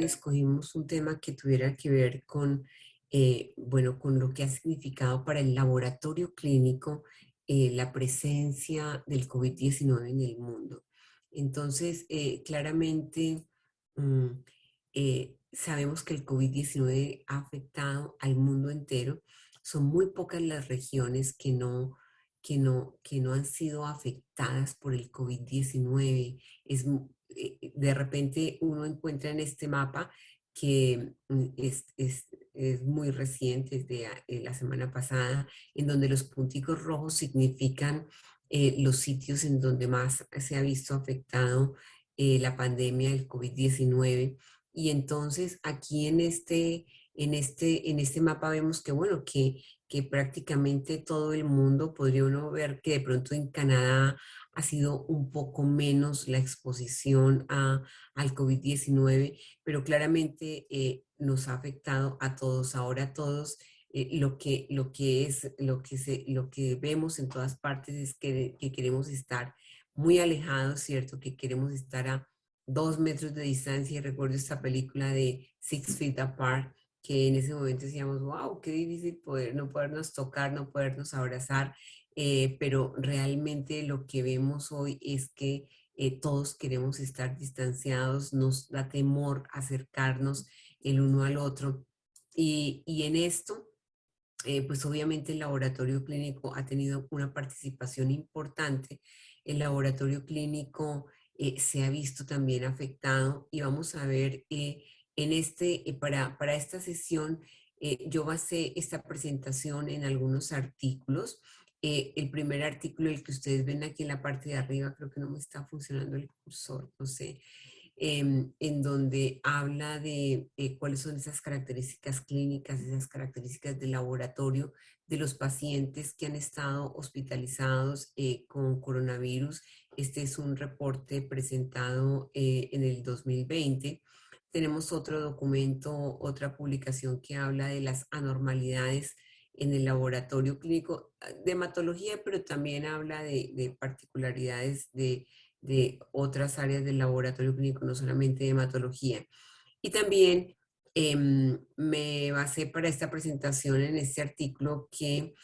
Escogimos un tema que tuviera que ver con, bueno, con lo que ha significado para el laboratorio clínico la presencia del COVID-19 en el mundo. Entonces, claramente sabemos que el COVID-19 ha afectado al mundo entero. Son muy pocas las regiones que no han sido afectadas por el COVID-19. De repente uno encuentra en este mapa que es muy reciente, es de la semana pasada, en donde los punticos rojos significan los sitios en donde más se ha visto afectado la pandemia del COVID-19. Y entonces aquí en este mapa vemos que, bueno, que prácticamente todo el mundo, podría uno ver que de pronto en Canadá ha sido un poco menos la exposición al COVID-19, pero claramente nos ha afectado a todos. Ahora todos, lo que vemos en todas partes es que queremos estar muy alejados, ¿cierto? Que queremos estar a 2 metros de distancia. Y recuerdo esta película de Six Feet Apart, que en ese momento decíamos, wow, qué difícil no podernos tocar, no podernos abrazar, pero realmente lo que vemos hoy es que todos queremos estar distanciados, nos da temor acercarnos el uno al otro. Y en esto, pues obviamente el laboratorio clínico ha tenido una participación importante. El laboratorio clínico se ha visto también afectado y vamos a ver para esta sesión, yo basé esta presentación en algunos artículos. El primer artículo, el que ustedes ven aquí en la parte de arriba, creo que no me está funcionando el cursor, no sé, en donde habla de cuáles son esas características clínicas, esas características de laboratorio de los pacientes que han estado hospitalizados con coronavirus. Este es un reporte presentado en el 2020. Tenemos otro documento, otra publicación que habla de las anormalidades en el laboratorio clínico de hematología, pero también habla de particularidades de otras áreas del laboratorio clínico, no solamente de hematología. Y también me basé para esta presentación en este artículo que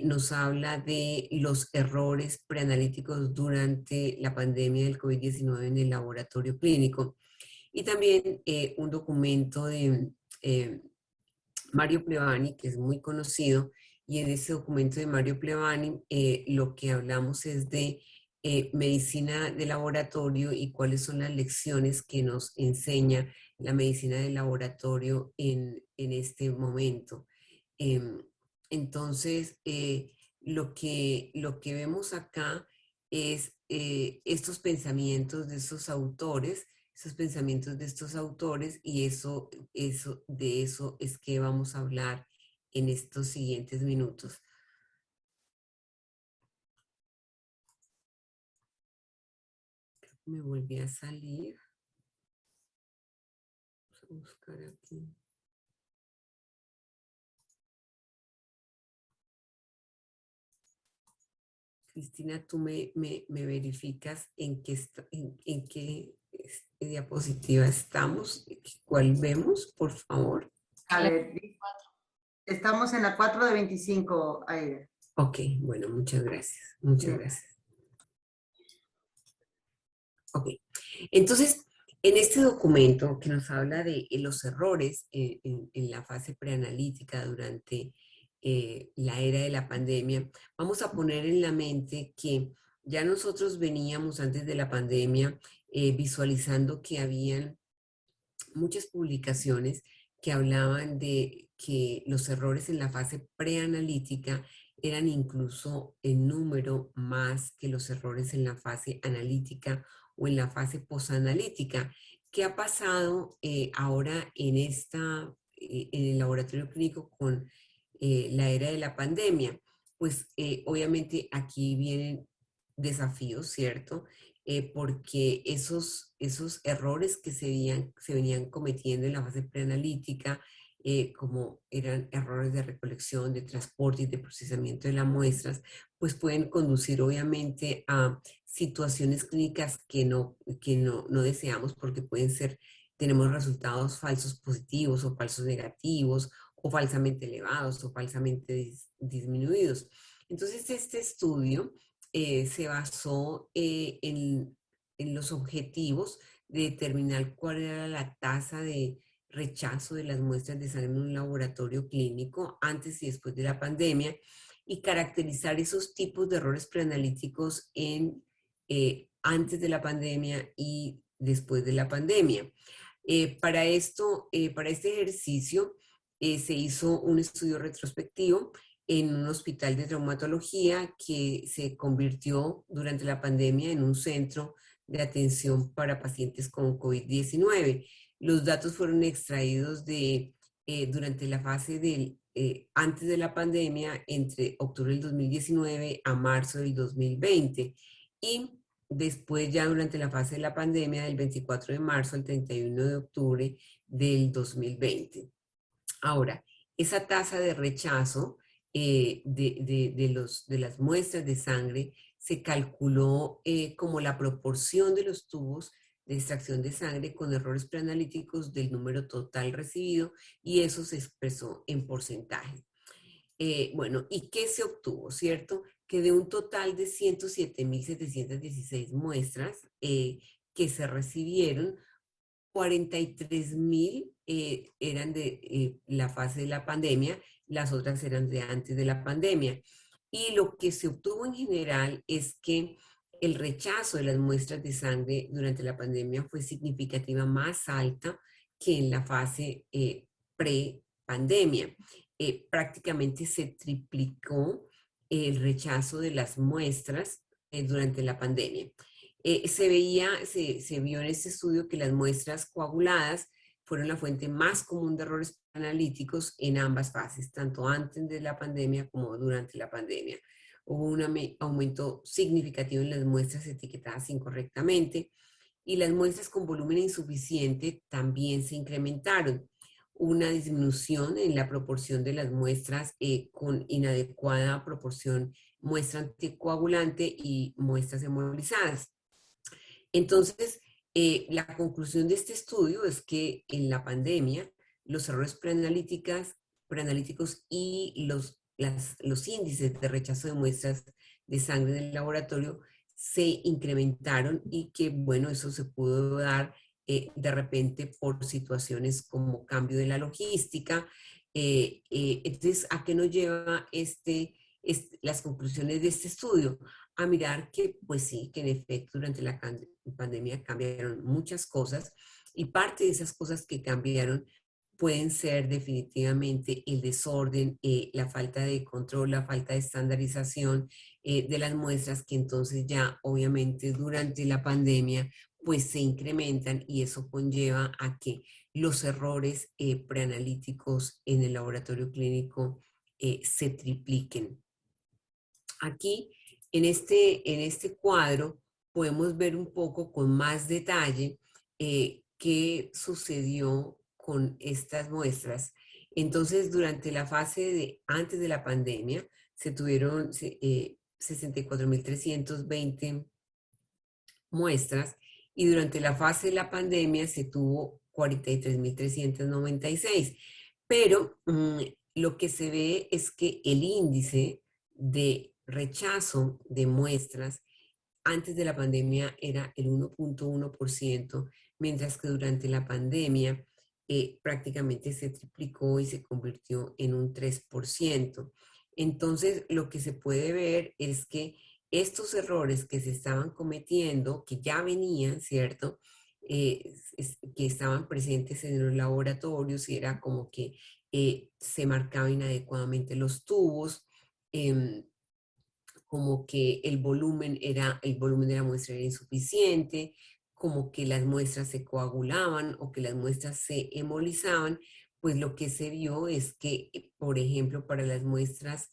nos habla de los errores preanalíticos durante la pandemia del COVID-19 en el laboratorio clínico. Y también un documento de Mario Plevani, que es muy conocido, y en ese documento de Mario Plevani lo que hablamos es de medicina de laboratorio y cuáles son las lecciones que nos enseña la medicina de laboratorio en este momento. Em, entonces, lo que vemos acá es estos pensamientos de estos autores, esos pensamientos de estos autores, y de eso es que vamos a hablar en estos siguientes minutos. Me volví a salir. Vamos a buscar aquí. Cristina, tú me verificas en qué diapositiva estamos, cuál vemos, por favor. A ver, estamos en la 4 de 25, Aida. Ok, bueno, muchas gracias. Muchas Bien. gracias. Ok, entonces, en este documento que nos habla de los errores en la fase preanalítica durante la era de la pandemia, vamos a poner en la mente que ya nosotros veníamos antes de la pandemia visualizando que habían muchas publicaciones que hablaban de que los errores en la fase preanalítica eran incluso en número más que los errores en la fase analítica o en la fase posanalítica. ¿Qué ha pasado ahora en el laboratorio clínico con la era de la pandemia? Pues obviamente aquí vienen desafíos, ¿cierto? Porque esos errores que se venían cometiendo en la fase preanalítica como eran errores de recolección, de transporte y de procesamiento de las muestras, pues pueden conducir obviamente a situaciones clínicas que no deseamos porque pueden ser, tenemos resultados falsos positivos o falsos negativos o falsamente elevados o falsamente disminuidos. Entonces, este estudio se basó en los objetivos de determinar cuál era la tasa de rechazo de las muestras de sangre en un laboratorio clínico antes y después de la pandemia y caracterizar esos tipos de errores preanalíticos antes de la pandemia y después de la pandemia. Para este ejercicio, se hizo un estudio retrospectivo en un hospital de traumatología que se convirtió durante la pandemia en un centro de atención para pacientes con COVID-19. Los datos fueron extraídos durante la fase antes de la pandemia, entre octubre del 2019 a marzo del 2020. Y después ya durante la fase de la pandemia, del 24 de marzo al 31 de octubre del 2020. Ahora, esa tasa de rechazo de las muestras de sangre se calculó como la proporción de los tubos de extracción de sangre con errores preanalíticos del número total recibido, y eso se expresó en porcentaje. Bueno, ¿y qué se obtuvo, cierto? Que de un total de 107.716 muestras que se recibieron, 43.000 eran de la fase de la pandemia, las otras eran de antes de la pandemia. Y lo que se obtuvo en general es que el rechazo de las muestras de sangre durante la pandemia fue significativa más alta que en la fase pre-pandemia. Prácticamente se triplicó el rechazo de las muestras durante la pandemia. Se vio en este estudio que las muestras coaguladas fueron la fuente más común de errores analíticos en ambas fases, tanto antes de la pandemia como durante la pandemia. Hubo un aumento significativo en las muestras etiquetadas incorrectamente, y las muestras con volumen insuficiente también se incrementaron. Una disminución en la proporción de las muestras con inadecuada proporción muestra anticoagulante y muestras hemolizadas. Entonces, la conclusión de este estudio es que en la pandemia los errores preanalíticos y los índices de rechazo de muestras de sangre en el laboratorio se incrementaron, y que, bueno, eso se pudo dar de repente por situaciones como cambio de la logística. Entonces, ¿a qué nos lleva las conclusiones de este estudio? A mirar que, pues sí, que en efecto durante la pandemia cambiaron muchas cosas, y parte de esas cosas que cambiaron pueden ser definitivamente el desorden, la falta de control, la falta de estandarización de las muestras, que entonces ya obviamente durante la pandemia pues se incrementan, y eso conlleva a que los errores preanalíticos en el laboratorio clínico se tripliquen. Aquí, en este cuadro, podemos ver un poco con más detalle qué sucedió con estas muestras. Entonces, durante la fase de antes de la pandemia, se tuvieron 64.320 muestras, y durante la fase de la pandemia se tuvo 43.396. Pero lo que se ve es que el índice de rechazo de muestras antes de la pandemia era el 1.1%, mientras que durante la pandemia prácticamente se triplicó y se convirtió en un 3%. Entonces, lo que se puede ver es que estos errores que se estaban cometiendo, que ya venían, ¿cierto? Que estaban presentes en los laboratorios, y era como que se marcaban inadecuadamente los tubos, como que el volumen de la muestra era insuficiente, como que las muestras se coagulaban o que las muestras se hemolizaban. Pues lo que se vio es que, por ejemplo, para las muestras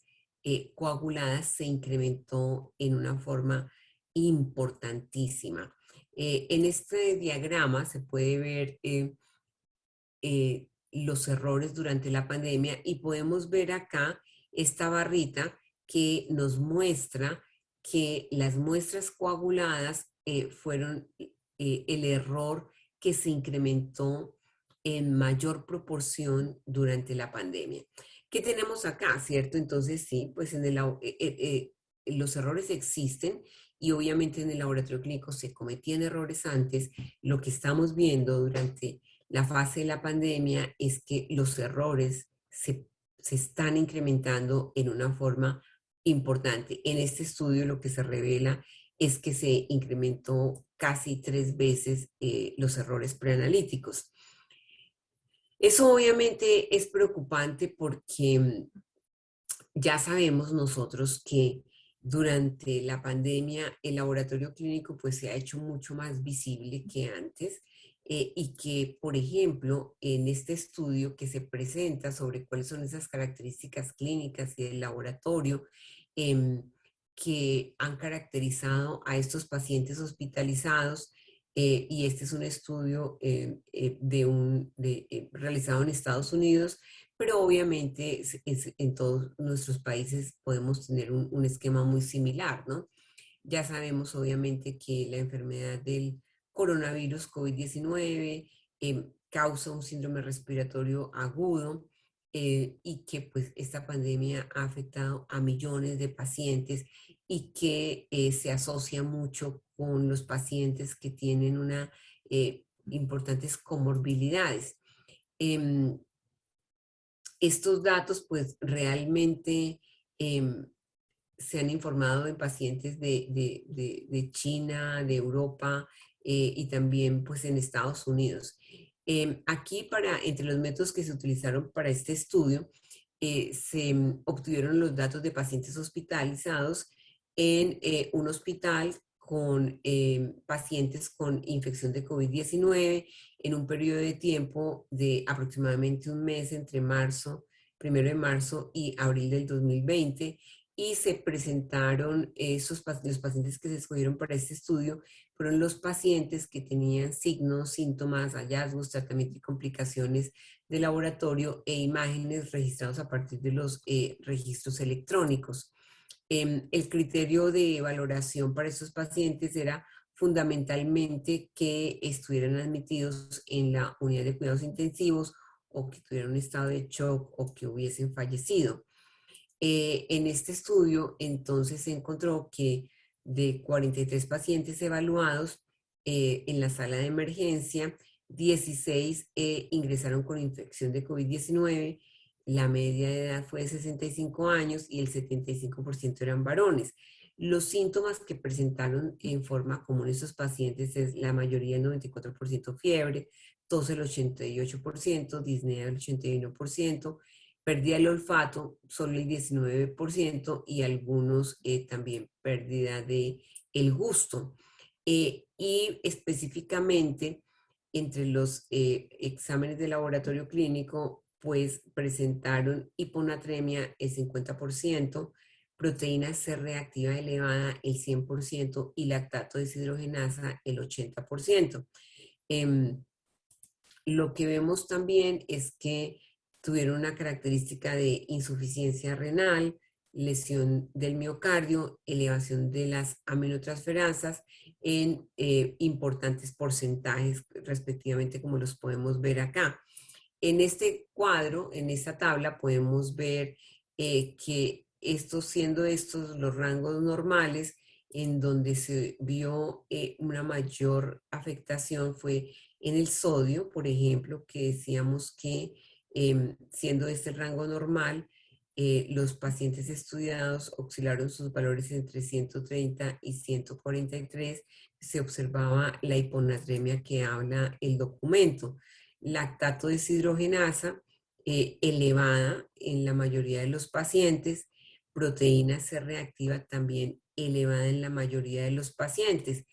coaguladas se incrementó en una forma importantísima. En este diagrama se puede ver los errores durante la pandemia y podemos ver acá esta barrita que nos muestra que las muestras coaguladas fueron el error que se incrementó en mayor proporción durante la pandemia. ¿Qué tenemos acá, cierto? Entonces, sí, pues los errores existen y obviamente en el laboratorio clínico se cometían errores antes. Lo que estamos viendo durante la fase de la pandemia es que los errores se están incrementando en una forma importante. En este estudio lo que se revela es que se incrementó casi 3 veces los errores preanalíticos. Eso obviamente es preocupante porque ya sabemos nosotros que durante la pandemia el laboratorio clínico pues se ha hecho mucho más visible que antes y que, por ejemplo, en este estudio que se presenta sobre cuáles son esas características clínicas y del laboratorio em, que han caracterizado a estos pacientes hospitalizados, y este es un estudio realizado en Estados Unidos, pero obviamente en todos nuestros países podemos tener un esquema muy similar, ¿no? Ya sabemos obviamente que la enfermedad del coronavirus COVID-19 causa un síndrome respiratorio agudo y que pues esta pandemia ha afectado a millones de pacientes y que se asocia mucho con los pacientes que tienen importantes comorbilidades. Em, Estos datos pues realmente em, se han informado en pacientes de China, de Europa y también pues en Estados Unidos. Aquí entre los métodos que se utilizaron para este estudio, se obtuvieron los datos de pacientes hospitalizados en un hospital con pacientes con infección de COVID-19 en un periodo de tiempo de aproximadamente un mes entre primero de marzo y abril del 2020, y se presentaron los pacientes que se escogieron para este estudio fueron los pacientes que tenían signos, síntomas, hallazgos, tratamiento y complicaciones de laboratorio e imágenes registrados a partir de los registros electrónicos. El criterio de valoración para estos pacientes era fundamentalmente que estuvieran admitidos en la unidad de cuidados intensivos o que tuvieran un estado de shock o que hubiesen fallecido. En este estudio, entonces, se encontró que de 43 pacientes evaluados en la sala de emergencia, 16 ingresaron con infección de COVID-19, la media de edad fue de 65 años y el 75% eran varones. Los síntomas que presentaron en forma común estos pacientes es la mayoría, el 94% fiebre, tos el 88%, disnea el 81%, pérdida del olfato solo el 19% y algunos también pérdida de el gusto. Y específicamente entre los exámenes de laboratorio clínico, pues presentaron hiponatremia el 50%, proteína C reactiva elevada el 100% y lactato deshidrogenasa el 80%. Lo que vemos también es que tuvieron una característica de insuficiencia renal, lesión del miocardio, elevación de las aminotransferasas en importantes porcentajes respectivamente, como los podemos ver acá. En este cuadro, en esta tabla, podemos ver que siendo estos los rangos normales, en donde se vio una mayor afectación fue en el sodio, por ejemplo, que decíamos que siendo este el rango normal, los pacientes estudiados oscilaron sus valores entre 130 y 143, se observaba la hiponatremia que habla el documento. Lactato deshidrogenasa elevada en la mayoría de los pacientes, proteína C reactiva también elevada en la mayoría de los pacientes.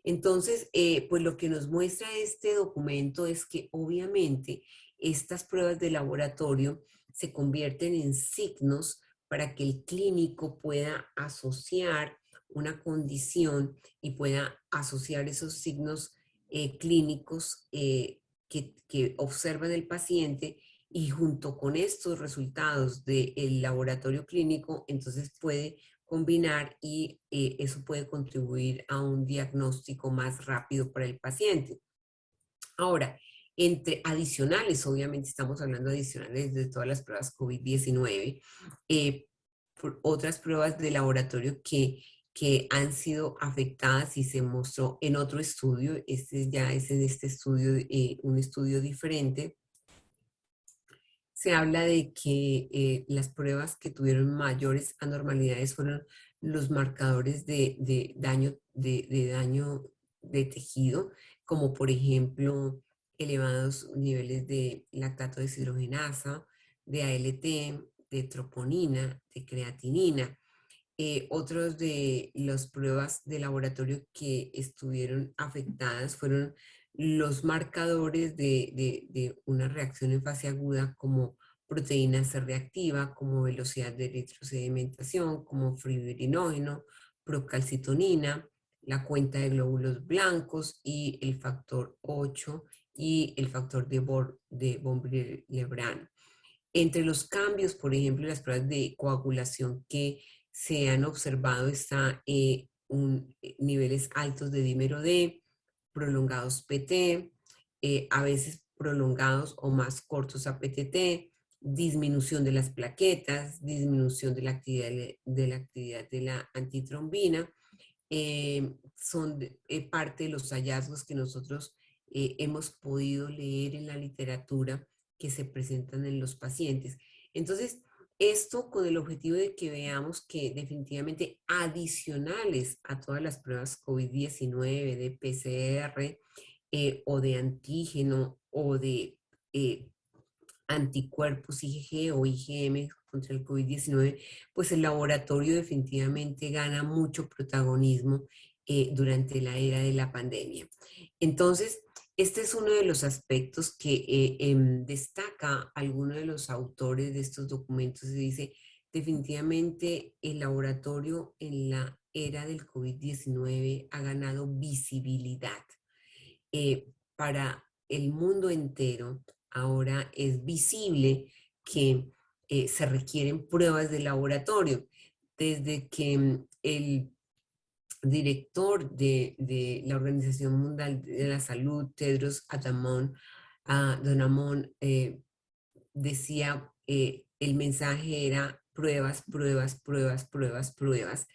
Entonces, pues lo que nos muestra este documento es que obviamente estas pruebas de laboratorio se convierten en signos para que el clínico pueda asociar una condición y pueda asociar esos signos clínicos que observan el paciente y junto con estos resultados del laboratorio clínico, entonces puede combinar y eso puede contribuir a un diagnóstico más rápido para el paciente. Ahora, entre adicionales, obviamente estamos hablando adicionales de todas las pruebas COVID-19, otras pruebas de laboratorio que han sido afectadas y se mostró en otro estudio, este ya es en este estudio, un estudio diferente, se habla de que las pruebas que tuvieron mayores anormalidades fueron los marcadores de daño de tejido, como por ejemplo elevados niveles de lactato deshidrogenasa, de ALT, de troponina, de creatinina. Otros de las pruebas de laboratorio que estuvieron afectadas fueron los marcadores de una reacción en fase aguda como proteína C reactiva, como velocidad de retrosedimentación, como fibrinógeno, procalcitonina, la cuenta de glóbulos blancos y el factor 8 y el factor de von Willebrand. Entre los cambios, por ejemplo, las pruebas de coagulación que se han observado está niveles altos de dímero D, prolongados PT, a veces prolongados o más cortos a PTT, disminución de las plaquetas, disminución de la actividad de la antitrombina. Son parte de los hallazgos que nosotros hemos podido leer en la literatura que se presentan en los pacientes. Entonces, esto con el objetivo de que veamos que definitivamente adicionales a todas las pruebas COVID-19, de PCR o de antígeno o de eh, anticuerpos IgG o IgM contra el COVID-19, pues el laboratorio definitivamente gana mucho protagonismo durante la era de la pandemia. Entonces, este es uno de los aspectos que destaca alguno de los autores de estos documentos y dice, definitivamente el laboratorio en la era del COVID-19 ha ganado visibilidad para el mundo entero. Ahora es visible que se requieren pruebas de laboratorio. Desde que el director de la Organización Mundial de la Salud, Tedros Adhanom, decía, el mensaje era pruebas, pruebas, pruebas, pruebas, pruebas,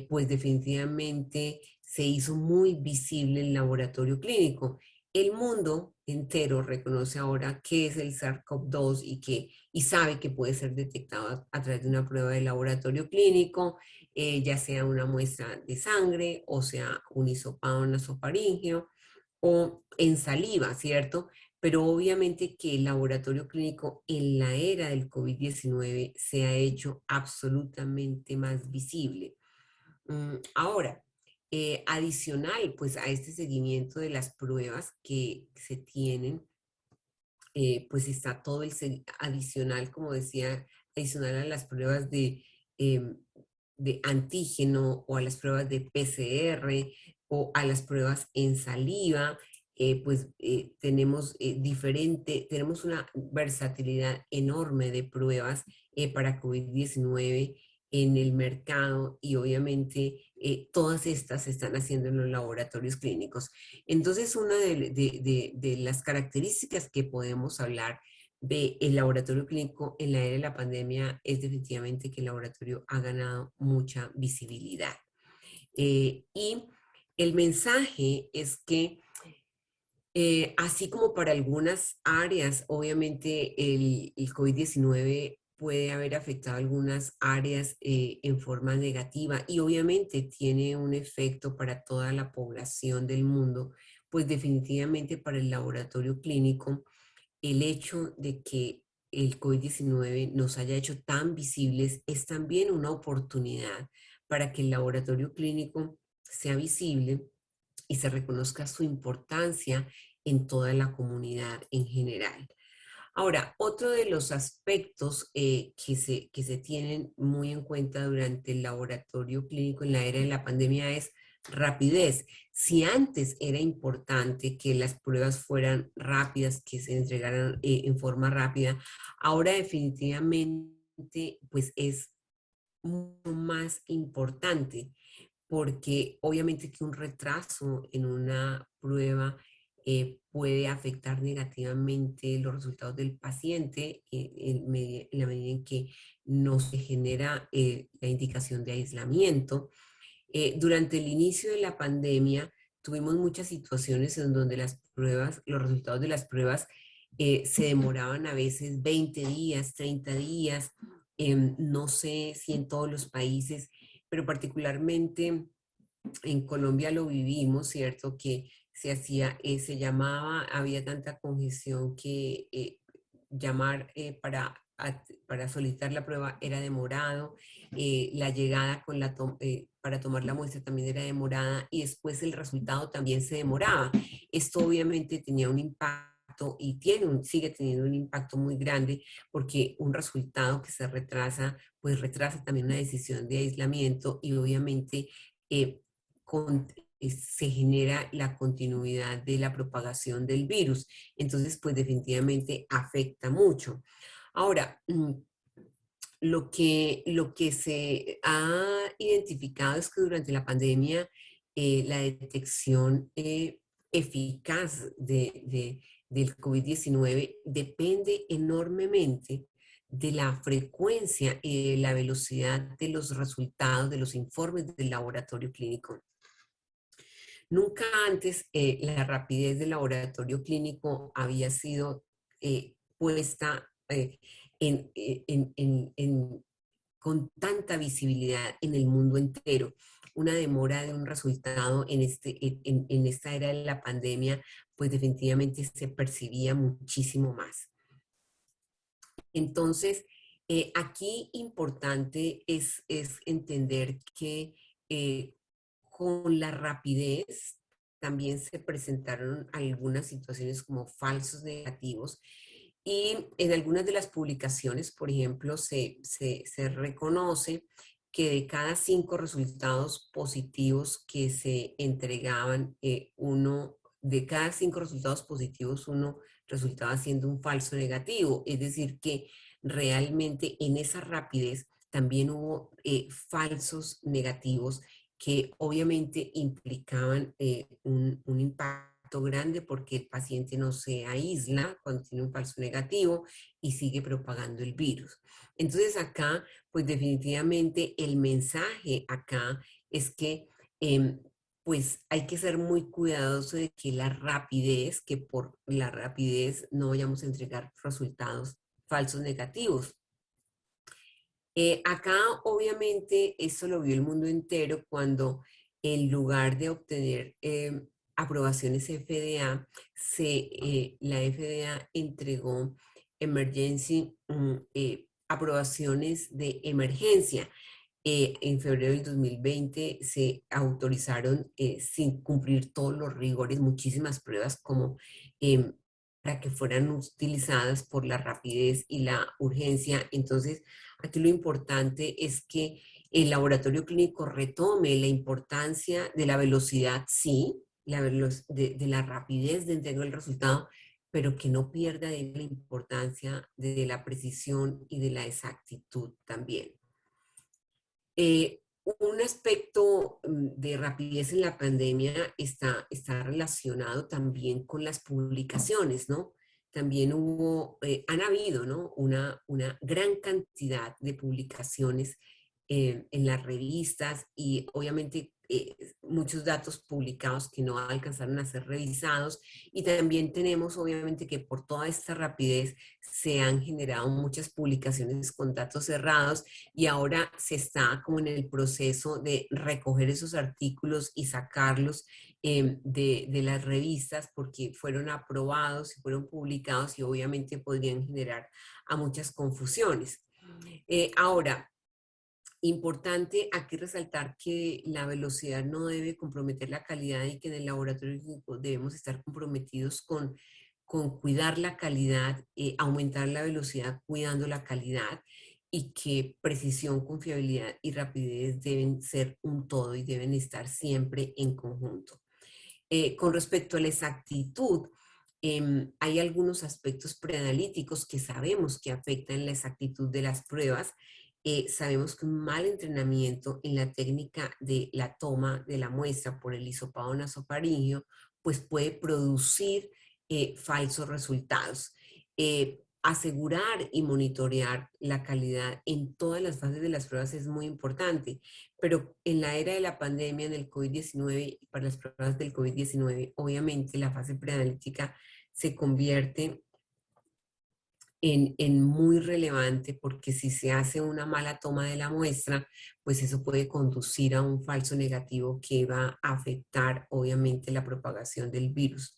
pues definitivamente se hizo muy visible el laboratorio clínico. El mundo entero reconoce ahora qué es el SARS-CoV-2 y sabe que puede ser detectado a través de una prueba de laboratorio clínico, ya sea una muestra de sangre o sea un hisopado nasofaríngeo o en saliva, ¿cierto? Pero obviamente que el laboratorio clínico en la era del COVID-19 se ha hecho absolutamente más visible. Ahora, adicional pues a este seguimiento de las pruebas que se tienen, pues está todo adicional, como decía, adicional a las pruebas em, de antígeno o a las pruebas de PCR o a las pruebas en saliva, pues tenemos una versatilidad enorme de pruebas para COVID-19 en el mercado y obviamente todas estas se están haciendo en los laboratorios clínicos. Entonces, una de las características que podemos hablar del laboratorio clínico en la era de la pandemia es definitivamente que el laboratorio ha ganado mucha visibilidad. Y el mensaje es que así como para algunas áreas, obviamente el COVID-19 puede haber afectado algunas áreas en forma negativa y obviamente tiene un efecto para toda la población del mundo, pues definitivamente para el laboratorio clínico, el hecho de que el COVID-19 nos haya hecho tan visibles es también una oportunidad para que el laboratorio clínico sea visible y se reconozca su importancia en toda la comunidad en general. Ahora, otro de los aspectos que se tienen muy en cuenta durante el laboratorio clínico en la era de la pandemia es rapidez. Si antes era importante que las pruebas fueran rápidas, que se entregaran en forma rápida, ahora definitivamente pues es mucho más importante porque obviamente que un retraso en una prueba puede afectar negativamente los resultados del paciente en la medida en que no se genera la indicación de aislamiento. Durante el inicio de la pandemia tuvimos muchas situaciones en donde las pruebas, los resultados de las pruebas se demoraban a veces 20 días, 30 días, no sé si en todos los países, pero particularmente en Colombia lo vivimos, ¿cierto? Que se hacía, se llamaba, había tanta congestión que llamar para solicitar la prueba era demorado, la llegada para tomar la muestra también era demorada y después el resultado también se demoraba. Esto obviamente tenía un impacto y sigue teniendo un impacto muy grande porque un resultado que se retrasa, pues retrasa también una decisión de aislamiento y obviamente eh, con, se genera la continuidad de la propagación del virus. Entonces, pues definitivamente afecta mucho. Ahora, lo que se ha identificado es que durante la pandemia la detección eficaz del COVID-19 depende enormemente de la frecuencia y de la velocidad de los resultados de los informes del laboratorio clínico. Nunca antes la rapidez del laboratorio clínico había sido puesta con tanta visibilidad en el mundo entero. Una demora de un resultado en esta era de la pandemia, pues definitivamente se percibía muchísimo más. Entonces, aquí importante es entender que con la rapidez también se presentaron algunas situaciones como falsos negativos y en algunas de las publicaciones, por ejemplo, se reconoce que de cada 5 resultados positivos que se entregaban, de cada 5 resultados positivos, uno resultaba siendo un falso negativo. Es decir, que realmente en esa rapidez también hubo falsos negativos que obviamente implicaban un impacto grande porque el paciente no se aísla cuando tiene un falso negativo y sigue propagando el virus. Entonces acá, pues definitivamente el mensaje acá es que pues hay que ser muy cuidadoso de que la rapidez, que por la rapidez no vayamos a entregar resultados falsos negativos. Acá, obviamente, esto lo vio el mundo entero cuando en lugar de obtener aprobaciones FDA, la FDA entregó aprobaciones de emergencia. En febrero del 2020 se autorizaron sin cumplir todos los rigores muchísimas pruebas como para que fueran utilizadas por la rapidez y la urgencia. Entonces, aquí lo importante es que el laboratorio clínico retome la importancia de la velocidad, sí, de la rapidez de entregar el resultado, pero que no pierda de la importancia de la precisión y de la exactitud también. Un aspecto de rapidez en la pandemia está relacionado también con las publicaciones, ¿no? También han habido, ¿no? Una gran cantidad de publicaciones en las revistas y obviamente muchos datos publicados que no alcanzaron a ser revisados y también tenemos obviamente que por toda esta rapidez se han generado muchas publicaciones con datos cerrados y ahora se está como en el proceso de recoger esos artículos y sacarlos de las revistas porque fueron aprobados y fueron publicados y obviamente podrían generar a muchas confusiones. Ahora, importante aquí resaltar que la velocidad no debe comprometer la calidad y que en el laboratorio debemos estar comprometidos con cuidar la calidad, aumentar la velocidad cuidando la calidad. y que precisión, confiabilidad y rapidez deben ser un todo y deben estar siempre en conjunto. Con respecto a la exactitud, hay algunos aspectos preanalíticos que sabemos que afectan la exactitud de las pruebas. Sabemos que un mal entrenamiento en la técnica de la toma de la muestra por el hisopado nasofaríngeo pues puede producir falsos resultados. Asegurar y monitorear la calidad en todas las fases de las pruebas es muy importante, pero en la era de la pandemia, en el COVID-19 y para las pruebas del COVID-19, obviamente la fase preanalítica se convierte en muy relevante porque si se hace una mala toma de la muestra, pues eso puede conducir a un falso negativo que va a afectar obviamente la propagación del virus.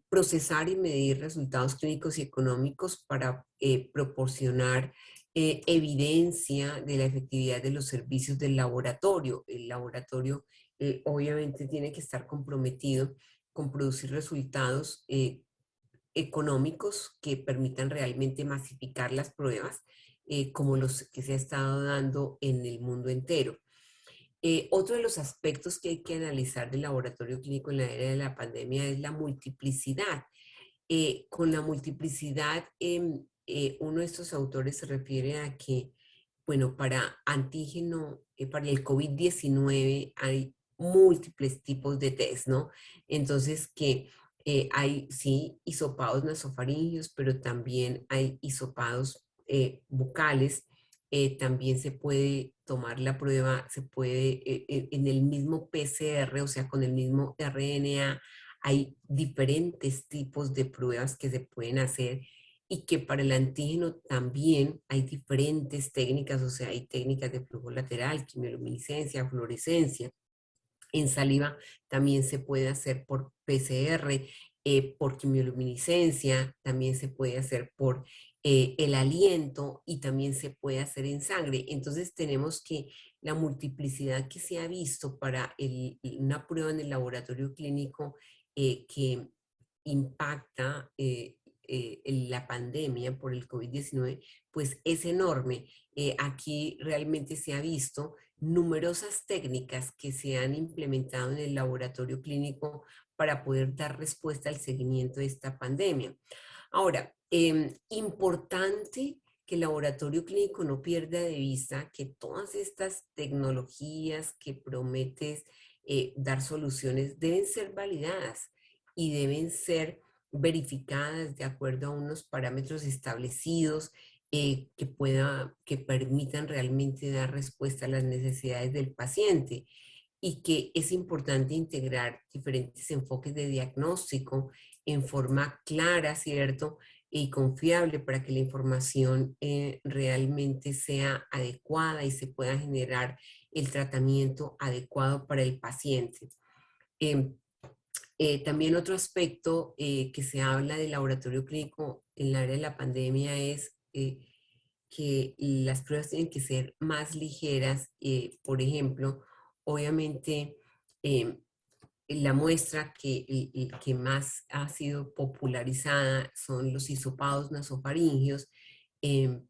Procesar y medir resultados clínicos y económicos para proporcionar evidencia de la efectividad de los servicios del laboratorio. El laboratorio obviamente tiene que estar comprometido con producir resultados económicos que permitan realmente masificar las pruebas, como los que se ha estado dando en el mundo entero. Otro de los aspectos que hay que analizar del laboratorio clínico en la era de la pandemia es la multiplicidad. Con la multiplicidad, uno de estos autores se refiere a que, bueno, para antígeno, para el COVID-19 hay múltiples tipos de test, ¿no? Entonces, que hay, sí, hisopados nasofaringios, pero también hay hisopados bucales. También se puede tomar la prueba, se puede, en el mismo PCR, o sea, con el mismo RNA, hay diferentes tipos de pruebas que se pueden hacer y que para el antígeno también hay diferentes técnicas, o sea, hay técnicas de flujo lateral, quimioluminiscencia, fluorescencia. En saliva también se puede hacer por PCR, por quimioluminiscencia, también se puede hacer por el aliento y también se puede hacer en sangre. Entonces tenemos que la multiplicidad que se ha visto para una prueba en el laboratorio clínico que impacta la pandemia por el COVID-19, pues es enorme. Aquí realmente se ha visto numerosas técnicas que se han implementado en el laboratorio clínico para poder dar respuesta al seguimiento de esta pandemia. Ahora, importante que el laboratorio clínico no pierda de vista que todas estas tecnologías que prometes dar soluciones deben ser validadas y deben ser verificadas de acuerdo a unos parámetros establecidos que permitan realmente dar respuesta a las necesidades del paciente y que es importante integrar diferentes enfoques de diagnóstico en forma clara, ¿cierto? Y confiable para que la información realmente sea adecuada y se pueda generar el tratamiento adecuado para el paciente. Eh, También otro aspecto que se habla del laboratorio clínico en la área de la pandemia es que las pruebas tienen que ser más ligeras. Por ejemplo, obviamente, eh, la muestra que más ha sido popularizada son los hisopados nasofaringios, eh,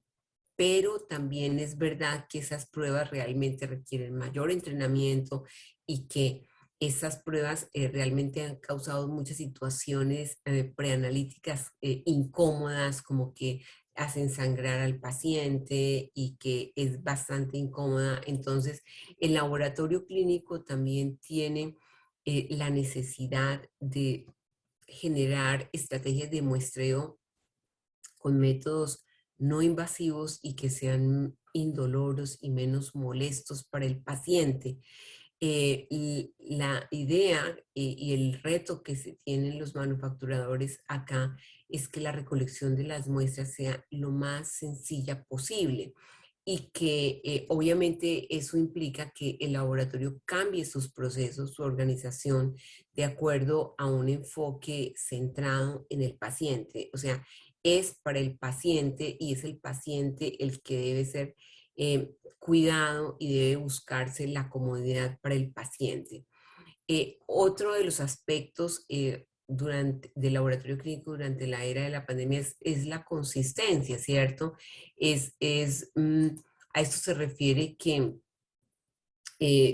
pero también es verdad que esas pruebas realmente requieren mayor entrenamiento y que esas pruebas realmente han causado muchas situaciones preanalíticas incómodas, como que hacen sangrar al paciente y que es bastante incómoda. Entonces, el laboratorio clínico también tiene la necesidad de generar estrategias de muestreo con métodos no invasivos y que sean indoloros y menos molestos para el paciente. Y la idea y el reto que se tienen los manufacturadores acá es que la recolección de las muestras sea lo más sencilla posible y que obviamente eso implica que el laboratorio cambie sus procesos, su organización, de acuerdo a un enfoque centrado en el paciente. O sea, es para el paciente y es el paciente el que debe ser cuidado y debe buscarse la comodidad para el paciente. Otro de los aspectos del laboratorio clínico durante la era de la pandemia es la consistencia, ¿cierto? A esto se refiere que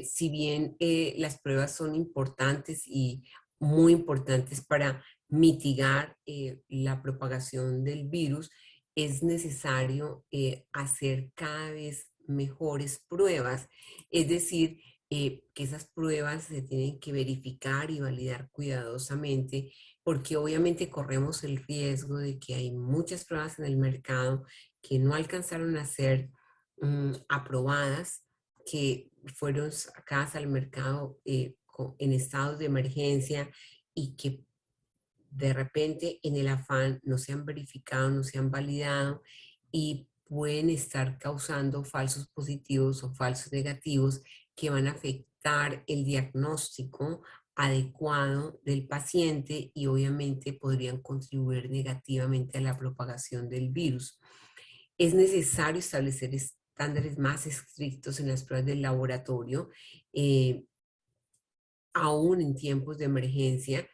si bien las pruebas son importantes y muy importantes para mitigar la propagación del virus, es necesario hacer cada vez mejores pruebas. Es decir, que esas pruebas se tienen que verificar y validar cuidadosamente, porque obviamente corremos el riesgo de que hay muchas pruebas en el mercado que no alcanzaron a ser aprobadas, que fueron sacadas al mercado en estados de emergencia y que de repente en el afán no se han verificado, no se han validado y pueden estar causando falsos positivos o falsos negativos que van a afectar el diagnóstico adecuado del paciente y obviamente podrían contribuir negativamente a la propagación del virus. Es necesario establecer estándares más estrictos en las pruebas del laboratorio, eh, aún en tiempos de emergencia.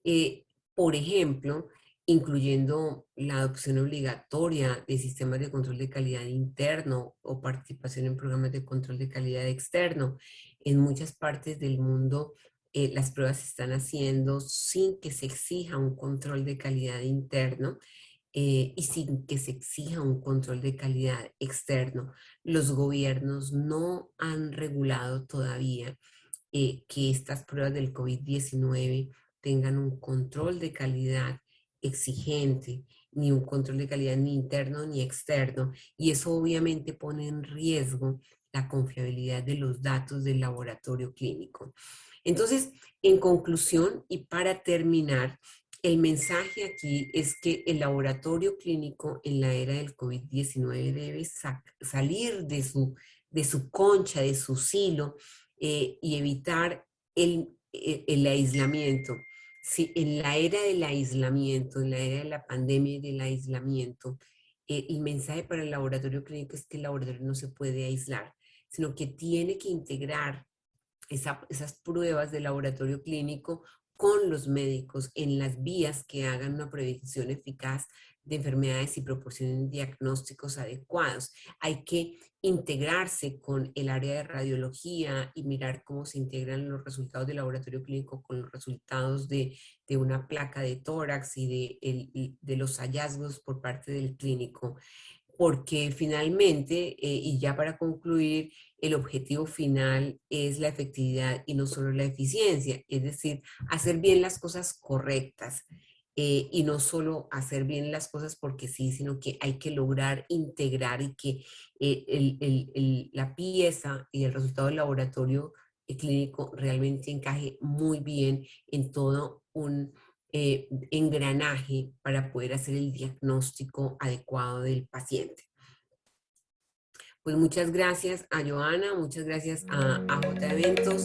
Eh, por ejemplo, incluyendo la adopción obligatoria de sistemas de control de calidad interno o participación en programas de control de calidad externo. En muchas partes del mundo, las pruebas se están haciendo sin que se exija un control de calidad interno y sin que se exija un control de calidad externo. Los gobiernos no han regulado todavía que estas pruebas del COVID-19 tengan un control de calidad exigente, ni un control de calidad ni interno ni externo, y eso obviamente pone en riesgo la confiabilidad de los datos del laboratorio clínico. Entonces, en conclusión y para terminar, el mensaje aquí es que el laboratorio clínico en la era del COVID-19 debe salir de su concha, de su silo, y evitar el aislamiento. Sí, en la era del aislamiento, en la era de la pandemia y del aislamiento, el mensaje para el laboratorio clínico es que el laboratorio no se puede aislar, sino que tiene que integrar esas pruebas de laboratorio clínico con los médicos en las vías que hagan una prevención eficaz de enfermedades y proporcionen diagnósticos adecuados. Hay que integrarse con el área de radiología y mirar cómo se integran los resultados del laboratorio clínico con los resultados de una placa de tórax y de los hallazgos por parte del clínico, porque finalmente, y ya para concluir, el objetivo final es la efectividad y no solo la eficiencia, es decir, hacer bien las cosas correctas, y no solo hacer bien las cosas porque sí, sino que hay que lograr integrar y que la pieza y el resultado del laboratorio clínico realmente encaje muy bien en todo un engranaje para poder hacer el diagnóstico adecuado del paciente. Pues muchas gracias a Joana, muchas gracias a J Eventos.